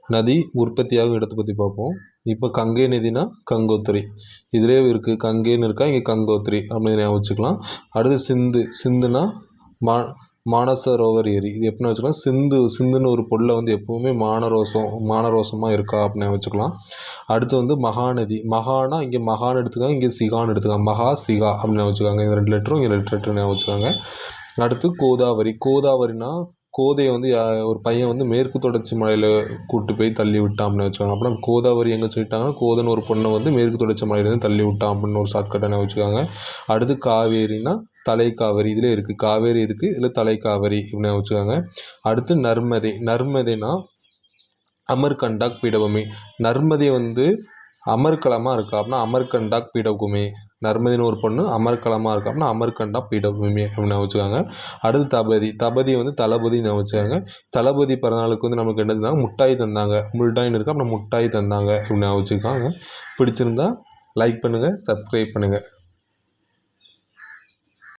நதி உற்பத்தியாகும் இடத்தை பற்றி பார்ப்போம். இப்போ கங்கை நதினா கங்கோத்திரி இதிலே இருக்குது. கங்கைன்னு இருக்கா, இங்கே கங்கோத்திரி அப்படின்னு ஞாபகம் வச்சுக்கலாம். அடுத்து சிந்துனா மானசரோவர் ஏரி. இது எப்படின்னு வச்சுக்கலாம், சிந்துன்னு ஒரு பொருளை வந்து எப்போவுமே மானரோசமாக இருக்கா அப்படின்னு வச்சுக்கலாம். அடுத்து வந்து மகாநதி. மகானா இங்கே மகான்னு எடுத்துக்காங்க, இங்கே சிகான்னு எடுத்துக்காங்க. மகா சிகா அப்படின்னு வச்சுக்காங்க. இந்த 2 லெட்டரும் இங்கே 2 லெட்டரும் ஞாபகம் வச்சுக்காங்க. அடுத்து கோதாவரினா கோதையை வந்து ஒரு பையன் வந்து மேற்கு தொடர்ச்சி மலையில் கூப்பிட்டு போய் தள்ளி விட்டான் அப்படின்னு வச்சுக்காங்க. அப்புறம் கோதாவரி எங்கே சொல்லிட்டாங்கன்னா, கோதன்னு ஒரு பொண்ணை வந்து மேற்கு தொடர்ச்சி மலையிலேருந்து தள்ளி விட்டான் அப்படின்னு ஒரு ஷார்ட்கட்டாக வச்சுக்காங்க. அடுத்து காவேரினா தலைக்காவேரி. இதில் இருக்குது காவேரி இருக்குது, இதில் தலைக்காவேரி இப்படின்னு வச்சுக்காங்க. அடுத்து நர்மதைனா அமர்கண்டாக் பீடபூமி. நர்மதை வந்து அமர்கலமாக இருக்கா அப்படின்னா அமர்கண்டாக் பீடபூமி. நர்மதின்னு ஒரு பொண்ணு அமர்கலமாக இருக்கா அப்படின்னா அமர்கண்டா பீடபூமி அப்படின்னு வச்சுக்காங்க. அடுத்து தபதி வந்து தளபதினு வச்சுக்காங்க. தளபதி பிறந்தநாளுக்கு வந்து நமக்கு என்ன தந்தாங்க, முட்டாய் தந்தாங்க. முல்டாயின்னு இருக்கா அப்படின்னா முட்டாய் தந்தாங்க அப்படின்னு வச்சுக்காங்க. பிடிச்சிருந்தா லைக் பண்ணுங்கள், சப்ஸ்கிரைப் பண்ணுங்கள்.